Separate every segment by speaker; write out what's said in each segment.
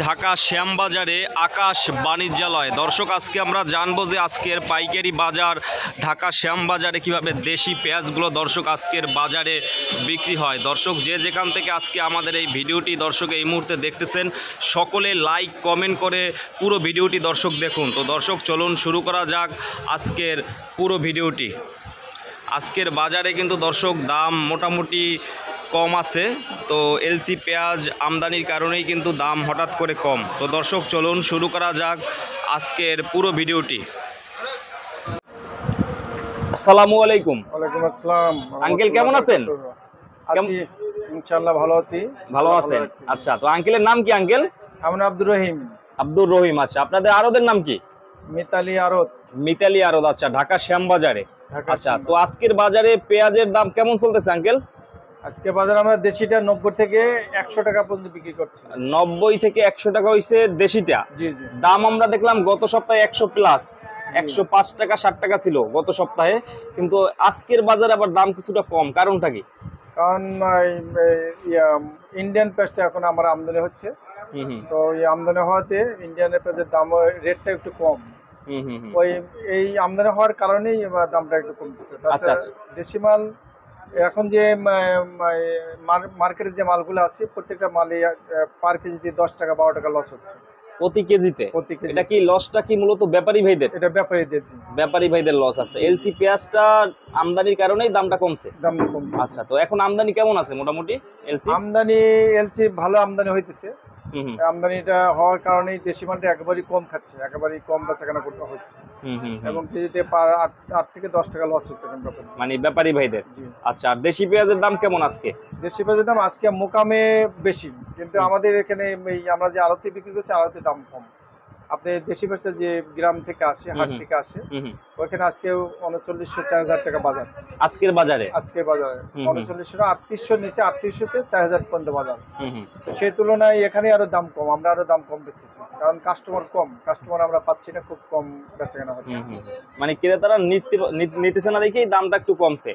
Speaker 1: ঢাকা শ্যামবাজারে আকাশ বাণিজ্যালয়। দর্শক, আজকে আমরা জানবো যে আজকের পাইকারি বাজার ঢাকা শ্যামবাজারে কিভাবে দেশি পেঁয়াজগুলো দর্শক আজকের বাজারে বিক্রি হয়। দর্শক, যে যেখান থেকে আজকে আমাদের এই ভিডিওটি দর্শক এই মুহূর্তে দেখতেছেন, সকলে লাইক কমেন্ট করে পুরো ভিডিওটি দর্শক দেখুন। তো দর্শক, চলুন শুরু করা যাক আজকের পুরো ভিডিওটি। আজকের বাজারে কিন্তু দর্শক দাম মোটামুটি কম আছে। তো এলসি পেঁয়াজ আমদানির কারণেই কিন্তু দাম হঠাৎ করে কম। তো দর্শক, চলুন শুরু করা যাক আজকের পুরো ভিডিওটি। আসসালামু আলাইকুম।
Speaker 2: ওয়ালাইকুম আসসালাম।
Speaker 1: আঙ্কেল কেমন আছেন?
Speaker 2: আছি ইনশাআল্লাহ, ভালো আছি।
Speaker 1: ভালো আছেন? আচ্ছা, তো আঙ্কেলের নাম কি আঙ্কেল?
Speaker 2: আমার নাম আব্দুর রহিম।
Speaker 1: আব্দুর রহিম। আচ্ছা, আপনাদের আড়তের নাম কি?
Speaker 2: মিতালি আড়ত।
Speaker 1: মিতালি আড়ত। আচ্ছা, ঢাকা শ্যামবাজারে। আচ্ছা, তো আজকের বাজারে পেঁয়াজের দাম কেমন চলতেছে আঙ্কেল?
Speaker 2: আজকে বাজারে আমরা দেশিটা 90 থেকে 100 টাকা পর্যন্ত বিক্রি করছি।
Speaker 1: 90 থেকে 100 টাকা হইছে দেশিটা।
Speaker 2: জি জি।
Speaker 1: দাম আমরা দেখলাম গত সপ্তাহে 100 প্লাস, 105 টাকা 60 টাকা ছিল গত সপ্তাহে, কিন্তু আজকের বাজারে আবার দাম কিছুটা কম। কারণটা কি?
Speaker 2: কারণ ইন্ডিয়ান পেঁয়াজটা এখন আমার আমদানি হচ্ছে। তো এই আমদানি হওয়াতে ইন্ডিয়ান পেঁয়াজের দাম রেটটা একটু কম। ওই এই আমদানি হওয়ার কারণেই দামটা একটু কমতেছে।
Speaker 1: আচ্ছা আচ্ছা।
Speaker 2: দেশি মাল এখন যে মার্কেটে যে মালগুলো আছে, প্রত্যেকটা মালে পার কেজিতে 10 টাকা 12 টাকা লস হচ্ছে
Speaker 1: প্রতি কেজিতে। এটা কি লসটা কি মূলত ব্যাপারী ভাইদের? এটা ব্যাপারী ভাইদের লস আছে। এলসি পেঁয়াজটা আমদানির কারণেই দামটা কমছে। আচ্ছা, তো এখন আমদানি কেমন আছে মোটামুটি?
Speaker 2: এলসি ভালো আমদানি হইতেছে। আমদানিটা হওয়ার কারণেই দেশি মালটা একেবারেই কম খাচ্ছে, একেবারেই কম বেচাকেনা করতে হচ্ছে এবং কেজিতে 8 থেকে 10 টাকা লস হচ্ছে
Speaker 1: মানে ব্যাপারী ভাইদের। আচ্ছা, আর দেশি পেঁয়াজের দাম কেমন আজকে?
Speaker 2: দেশি পেঁয়াজের দাম আজকে মোকামে বেশি, কিন্তু আমাদের এখানে আমরা যে আড়তে বিক্রি করছি আড়তে দাম কম। আপনি দেশি পেঁয়াজটা যে গ্রাম থেকে আসে, হাট থেকে আসে, ওইখানে আজকে 3900-4000 টাকা বাজার। আজকের বাজারে 3900 3800 নিচে, 3800 তে 4000 পর্যন্ত বাজার। সেই তুলনায় এখানে আরো দাম কম, আমরা আরো দাম কম বেচতেছি, কারণ কাস্টমার কম, কাস্টমার আমরা পাচ্ছি না, খুব কম বেচাকেনা হচ্ছে।
Speaker 1: মানে ক্রেতারা নিতেছে না দেখেই দামটা একটু কমছে।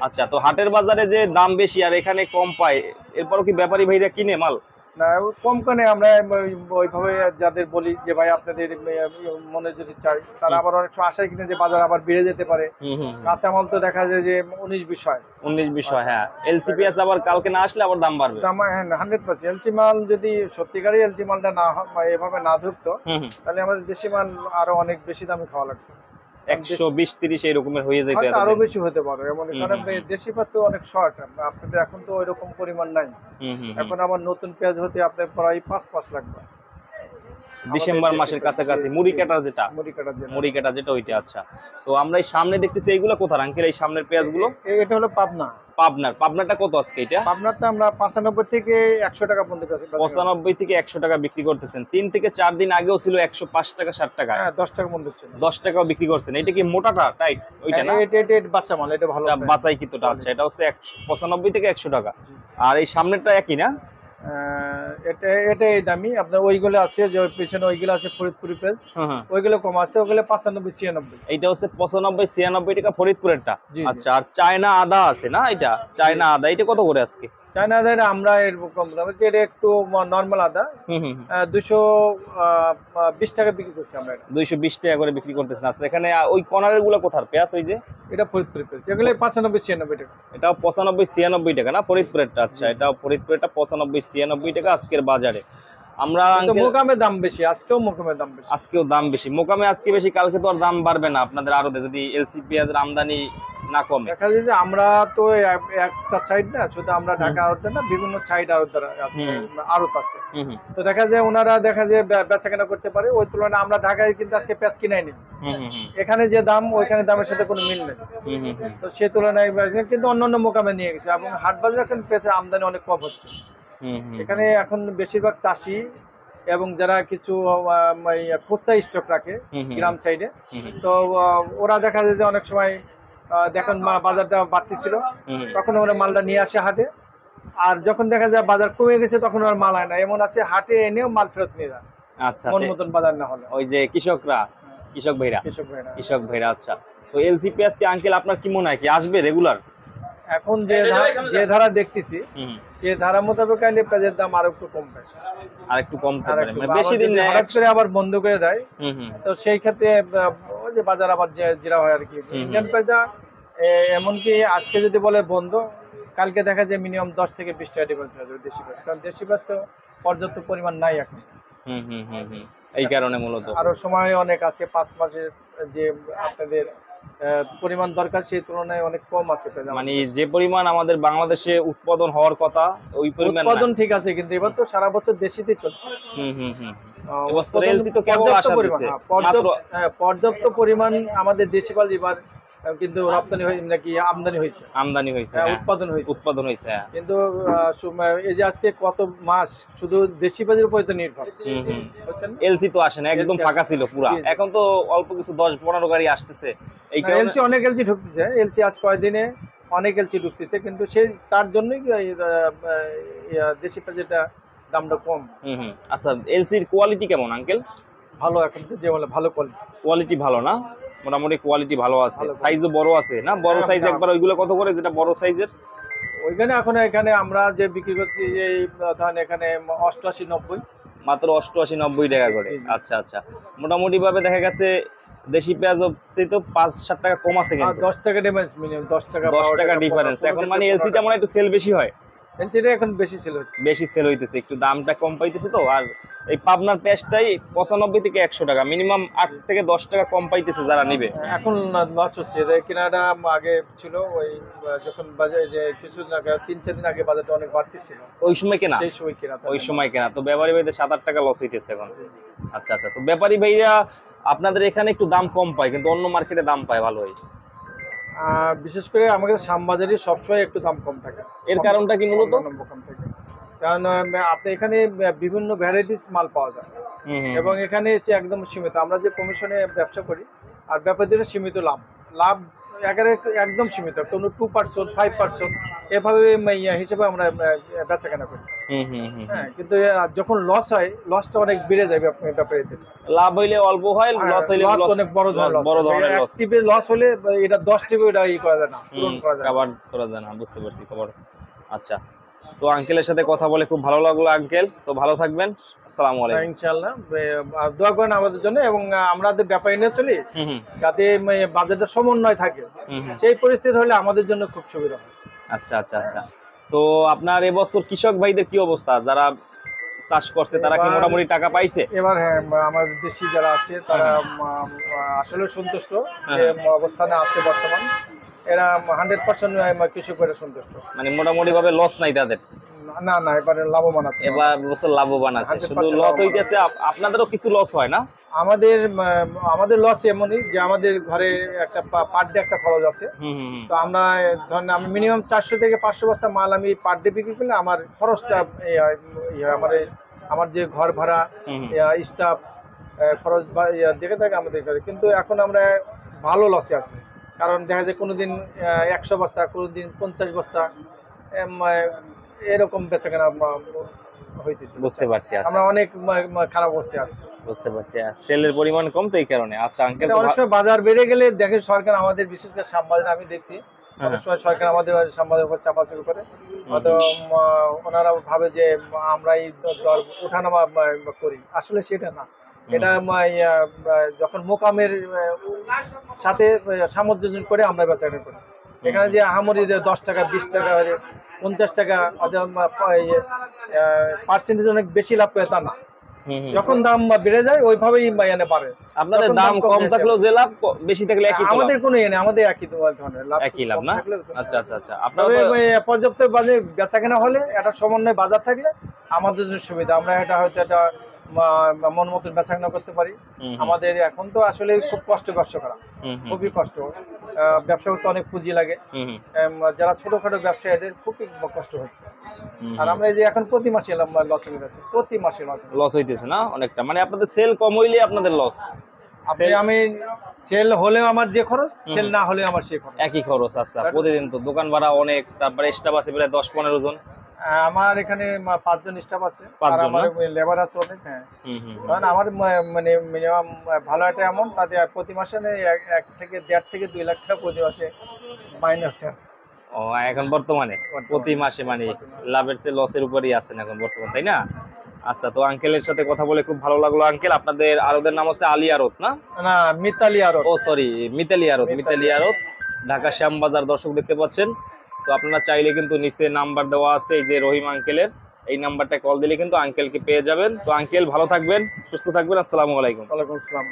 Speaker 1: আচ্ছা, তো হাটের বাজারে যে দাম বেশি আর এখানে কম পায়, এরপরও কি ব্যাপারী ভাইরা কিনে মাল?
Speaker 2: না, কম কানে আমরা ওইভাবে যাদের বলি যে ভাই আপনাদের মনে যদি চাই, তারা আবার অনেক সময় আশায় কিনে যে বাজার আবার বেড়ে যেতে পারে। কাঁচামাল তো দেখা যায় যে 19-20 হয়। হ্যাঁ, এলসি পেঁয়াজ আবার কালকে না আসলে আবার দাম বাড়বে। হ্যাঁ, 100%। এলসি মাল যদি সত্যিকারই এলসি মালটা না এভাবে না ঢুকতো, তাহলে আমাদের দেশি মাল আরো অনেক বেশি দামে খাওয়া লাগতো।
Speaker 1: 120-30 এরকমের হয়ে যেত,
Speaker 2: আরো বেশি হতে পারে এমন। কারণ দেশি পেঁয়াজ তো অনেক শর্ট, আপনাদের এখন তো ওইরকম পরিমাণ নাই। এখন আবার নতুন পেঁয়াজ হতে আপনার প্রায় 5 মাস লাগবে,
Speaker 1: ডিসেম্বর মাসের কাছাকাছি। মুড়ি কাটা যেটা ওইটা। আচ্ছা, তো আমরা এই সামনে দেখতেছি এইগুলো কোথার আঙ্কেল? এই সামনের পেঁয়াজগুলো
Speaker 2: এটা হলো
Speaker 1: পাবনারটা কত আজকে? এটা
Speaker 2: পাবনারটা আমরা 95 থেকে 100 টাকা পর্যন্ত পেঁয়াজ
Speaker 1: 95 থেকে 100 টাকা বিক্রি করতেছেন। 3 থেকে 4 দিন আগেও ছিল 105 টাকা 60 টাকা।
Speaker 2: হ্যাঁ, 10 টাকা মূল্য ছিল,
Speaker 1: 10 টাকাও বিক্রি করছেন। এটা কি মোটাটা টাইট ওইটা না?
Speaker 2: এটা বাচ্চা মাল, এটা ভালো
Speaker 1: বাছাই কিতোটা। আচ্ছা, এটা হচ্ছে 95 থেকে 100 টাকা। আর এই সামনেরটা একই না?
Speaker 2: এটাই দামি। আপনার ওইগুলো আছে যে পিছনে ওইগুলো আছে ফরিদপুরি পেঁয়াজ, ওইগুলো কম আছে, ওগুলো 95-96।
Speaker 1: এইটা হচ্ছে 95-96 টাকা ফরিদপুরেরটা। আচ্ছা, আর চায়না আদা আছে না? এটা চায়না আদা, এটা কত করে আজকে?
Speaker 2: চায়না আদা আমরা এরকম দামে, এটা একটু নরমাল আদা 220 টাকা বিক্রি করছি আমরা।
Speaker 1: 220 টাকা করে বিক্রি করতেছেন। আচ্ছা, এখানে ওই কর্নারের গুলো কোথার পেঁয়াজ? ওই যে
Speaker 2: এটা ফরিদপুরের পেঁয়াজ, এগুলো 95-96 টাকা।
Speaker 1: এটাও 95-96 টাকা না ফরিদপুরেরটা? আচ্ছা, এটাও ফরিদপুরেরটা 95-96 টাকা আজকের বাজারে। আমরা
Speaker 2: মোকামে দাম বেশি, আজকেও মোকামে দাম বেশি।
Speaker 1: আজকেও দাম বেশি, মোকামে আজকে বেশি, কালকে তো আর দাম বাড়বে না আপনাদের আরো, যদি এলসি পেঁয়াজের আমদানি না কমে।
Speaker 2: দেখা যায় যে আমরা তো একটা সাইড না, শুধু আমরা ঢাকা আড়ত না, বিভিন্ন সাইড আড়ত আছে। তো দেখা যায় ওনারা বেচাকেনা করতে পারে, ওই তুলনায় আমরা ঢাকায় কিন্তু আজকে পেঁয়াজ কিনাই নি। এখানে যে দাম ওইখানে দামের সাথে কোনো মিল নেই। তো সে তুলনায় কিন্তু অন্যান্য মোকামে নিয়ে গেছে, এবং হাট বাজারে এখন পেঁয়াজের আমদানি অনেক কম হচ্ছে। এখানে এখন বেশিরভাগ চাষি এবং যারা কিছু খুচরা স্টক রাখে গ্রাম সাইডে, তো ওরা দেখা যায় যে অনেক সময় দেখেন বাজারটা বাড়তি ছিল, তখন ওরা মালটা নিয়ে আসে হাটে, আর যখন দেখা যায় বাজার কমে গেছে তখন ওরা মাল আয় না। এমন আছে হাটে এনেও মাল ফেরত নিয়ে যায়।
Speaker 1: আচ্ছা,
Speaker 2: মন মতন বাজার না হলে।
Speaker 1: ওই যে কৃষক ভাইরা। আচ্ছা, তো এলসি পেঁয়াজ কি আঙ্কেল আপনার কি মনে হয় কি আসবে রেগুলার?
Speaker 2: এখন যে ধারা দেখতেছি, যে ধারা মোতাবেক আইলে পেঁয়াজের দাম আরো একটু কমবে,
Speaker 1: আর একটু কমতে পারে, মানে বেশি দিন না,
Speaker 2: হঠাৎ করে আবার বন্ধ করে দেয়। তো সেই ক্ষেত্রে ওই যে বাজার আবার যেটা হয় আর কি, ইন্ডিয়ান পেঁয়াজটা এমনকি আজকে যদি বলে বন্ধ, কালকে দেখা যায় মিনিমাম 10 থেকে 20 টাকা ডিফারেন্স আছে দেশি পেঁয়াজ, কারণ দেশি পেঁয়াজ তো পর্যাপ্ত পরিমাণ নাই এখন।
Speaker 1: এই কারণে মূলত
Speaker 2: আরো সময় অনেক আছে, 5 মাসের যে আপনাদের পরিমাণ দরকার সেই তুলনায় অনেক কম আছে পেঁয়াজ।
Speaker 1: মানে যে পরিমাণ আমাদের বাংলাদেশে উৎপাদন হওয়ার কথা ওই পরিমাণ
Speaker 2: উৎপাদন ঠিক আছে, কিন্তু এবার তো সারা বছর দেশিতেই চলছে।
Speaker 1: এবছর এলসি তো কেবল আশা দিচ্ছে,
Speaker 2: পর্যাপ্ত পরিমাণ আমাদের দেশি পাল এবার কিন্তু রপ্তানি হয় নাকি আমদানি হয়েছে, উৎপাদন হয়েছে।
Speaker 1: কিন্তু
Speaker 2: এই যে আজকে কত মাস শুধু দেশি পালের উপরে তো নির্ভর,
Speaker 1: এলসি তো আসে না, একদম ফাঁকা ছিল পুরা। এখন তো অল্প কিছু 10-15 গাড়ি আসতেছে, এই কারণে
Speaker 2: এলসি অনেক এলসি ঢুকতেছে, এলসি আজ কয়েকদিনে অনেক এলসি ঢুকতেছে, কিন্তু সেই তার জন্যই দেশি পেঁয়াজেরটা দামটা কম।
Speaker 1: আচ্ছা, এলসির কোয়ালিটি কেমন আঙ্কেল?
Speaker 2: ভালো, এখন তো যে বলে ভালো
Speaker 1: কোয়ালিটি ভালো না? মোটামুটি কোয়ালিটি ভালো আছে, সাইজও বড় আছে না? বড় সাইজ একবার ওইগুলো কত করে, যেটা বড় সাইজের
Speaker 2: ওইখানে? এখন এখানে আমরা যে বিক্রি করছি যে ধরেন এখানে 88-90,
Speaker 1: মাত্র 88-90 টাকা করে। আচ্ছা আচ্ছা, মোটামুটি ভাবে দেখা গেছে দেশি পেঁয়াজ হচ্ছে তো 5-7 টাকা কম আছে, কিন্তু
Speaker 2: 10 টাকা ডিফারেন্স, মিনিমাম 10 টাকা
Speaker 1: ডিফারেন্স। এখন মানে এলসিটা মানে একটু সেল বেশি হয়,
Speaker 2: এলসিটা এখন বেশি সেল
Speaker 1: হইতেছে, একটু দামটা কম পাইতেছে তো। আর এই পাবনার পেঁয়াজটাই 95 থেকে 100 টাকা, মিনিমাম 8 থেকে 10 টাকা কম পাইতেছে যারা নিবে।
Speaker 2: এখন লস হচ্ছে, কেনাটা আগে ছিল ওই যখন বাজারে যে কিছুদিন আগে 3-4 দিন আগে বাজারটা অনেক বাড়তি ছিল,
Speaker 1: ওই সময় কেনা,
Speaker 2: ওই সময়
Speaker 1: কেনা তো ব্যাপারী ভাইদের 7-8 টাকা লস হইতেছে এখন। আচ্ছা আচ্ছা, তো ব্যাপারী ভাইরা আপনাদের এখানে একটু দাম কম পায়, কিন্তু অন্য মার্কেটে দাম পায় ভালো হয়।
Speaker 2: বিশেষ করে আমাদের শ্যামবাজারে সবসময় একটু দাম কম থাকে।
Speaker 1: এর কারণটা কি মূলত?
Speaker 2: কম থাকে কারণ আপনি এখানে বিভিন্ন ভ্যারাইটিস মাল পাওয়া যায়, এবং এখানে একদম সীমিত। আমরা যে কমিশনে ব্যবসা করি আর ব্যাপারীদের সীমিত লাভ একদম সীমিত, কোনো 2%, 5% এভাবে হিসেবে আমরা বেচা কেনা করি। হ্যাঁ, কিন্তু যখন লস হয়, লসটা অনেক বেড়ে যায় ব্যাপারীদের।
Speaker 1: লাভ হইলে অল্প হয়, লস হইলে
Speaker 2: অনেক বড় ধরনের লস। লস হলে এটা 10 টিপে এটা করা যায় না, পূরণ
Speaker 1: করা যায় না। বুঝতে পারছি খবর। আচ্ছা, তো আঙ্কেলের সাথে কথা বলে খুব ভালো লাগলো আঙ্কেল, তো ভালো থাকবেন, আসসালামু আলাইকুম।
Speaker 2: ইনশাআল্লাহ দোয়া করেন আমাদের জন্য, এবং আমাদের ব্যাপারী নিয়ে চলি যাতে বাজারটা সমন্বয় থাকে, সেই পরিস্থিতি হলে আমাদের জন্য খুব সুবিধা হয়।
Speaker 1: আচ্ছা আচ্ছা আচ্ছা, তো আপনার এবছর কৃষক ভাইদের কি অবস্থা? যারা চাষ করছে তারা কি মোটামুটি টাকা পাইছে?
Speaker 2: এবার হ্যাঁ, আমাদের দেশি যারা আছে তারা আসলে সন্তুষ্ট যে অবস্থানে আছে বর্তমান, এরা 100% কৃষকেরা সন্তুষ্ট,
Speaker 1: মানে মোটামুটি ভাবে লস নাই তাদের।
Speaker 2: না এবারে লাভবান আছে,
Speaker 1: বছর লাভবান আছে। শুধু লস হইতেছে, আপনাদেরও কিছু লস হয় না?
Speaker 2: আমাদের লস এমনই যে আমাদের ঘরে একটা পার ডে একটা খরচ আছে। তো আমরা ধরেন আমি মিনিমাম 400 থেকে 500 বস্তা মাল আমি পার ডে বিক্রি করলে আমার খরচটা আমার যে ঘর ভাড়া, স্টাফ খরচ বা দেখে থাকে আমাদের ঘরে। কিন্তু এখন আমরা ভালো লসে আছি, কারণ দেখা যায় কোনোদিন 100 বস্তা, কোনোদিন 50 বস্তা এরকম বেচাকেনা হইতেছে।
Speaker 1: বুঝতে পারছি।
Speaker 2: আমরা অনেক খারাপ অবস্থায় আছি।
Speaker 1: বুঝতে পারছি, সেলের পরিমাণ কম তো এই কারণে। আচ্ছা আঙ্কেল,
Speaker 2: অনেক সময় বাজার বেড়ে গেলে দেখে সরকার আমাদের, বিশেষ করে শ্যামবাজারে আমি দেখছি অনেক সময় সরকার আমাদের শ্যামবাজারের উপর চাপাচাপি করে, হয়তো ওনারা ভাবে যে আমরা এই দর ওঠানামা করি, আসলে সেটা না। এটা যখন মোকামের সাথে সামঞ্জস্য করে আমরা বেচাকেনা করি। এখানে যে আহামরি 10 টাকা, 20 টাকা, 50 টাকা পার্সেন্টেজ অনেক বেশি লাভ করে তা না। যখন দাম বেড়ে যায় ওইভাবেই বাড়ে।
Speaker 1: আপনাদের দাম কম থাকলেও যে লাভ, বেশি থাকলে একই?
Speaker 2: আমাদের কোনো নেই, আমাদের একই ধরনের লাভ,
Speaker 1: একই লাভ না? আচ্ছা আচ্ছা আচ্ছা, আপনার
Speaker 2: পর্যাপ্ত বাজারে বেচাকেনা হলে, একটা সমন্বয় বাজার থাকলে আমাদের জন্য সুবিধা। আমরা এটা হয়তো একটা মন মতো বেচাকেনা করতে পারি। আমাদের এখন তো আসলে খুব কষ্ট ব্যবসা করা, খুবই কষ্ট। ব্যবসা করতে অনেক পুঁজি লাগে, যারা ছোটখাটো ব্যবসায়ী এদের খুবই কষ্ট হচ্ছে। আর আমরা এই যে এখন প্রতি মাসে লস হয়ে গেছে, প্রতি মাসে
Speaker 1: লস হইতেছে না অনেকটা? মানে আপনাদের সেল কম হইলে আপনাদের লস?
Speaker 2: আমি সেল হলেও আমার যে খরচ, সেল না হলেও আমার সেই খরচ,
Speaker 1: একই খরচ। আচ্ছা, প্রতিদিন তো দোকান ভাড়া অনেক, তারপরে স্টাফ আছে প্রায় 10-15 জন।
Speaker 2: আমার এখানে 5 জন স্টাফ আছে, আমার লেবার আছে অনেক। হ্যাঁ, কারণ আমার মানে মিনিমাম ভালো একটা অ্যামাউন্ট, তাতে প্রতি মাসে 1 থেকে 1.5 থেকে 2 লাখ টাকা প্রতি মাসে মাইনাসে আছে।
Speaker 1: ও এখন বর্তমানে প্রতি মাসে মানে লাভের চেয়ে লসের উপরেই আছেন এখন বর্তমান, তাই না? আচ্ছা, তো আঙ্কেলের সাথে কথা বলে খুব ভালো লাগলো আঙ্কেল। আপনাদের আরতের নাম হচ্ছে আলী আরত না?
Speaker 2: না, মিতালি আরত।
Speaker 1: ও সরি, মিতালি আরত। মিতালি আরত, ঢাকা শ্যামবাজার। দর্শক দেখতে পাচ্ছেন। তো আপনারা চাইলে কিন্তু নিচে নাম্বার দেওয়া আছে, এই যে রহিম আঙ্কেলের, এই নাম্বারটা কল দিলে কিন্তু আঙ্কেলকে পেয়ে যাবেন। তো আঙ্কেল ভালো থাকবেন, সুস্থ থাকবেন। আসসালামু আলাইকুম।
Speaker 2: ওয়ালাইকুম আসসালাম।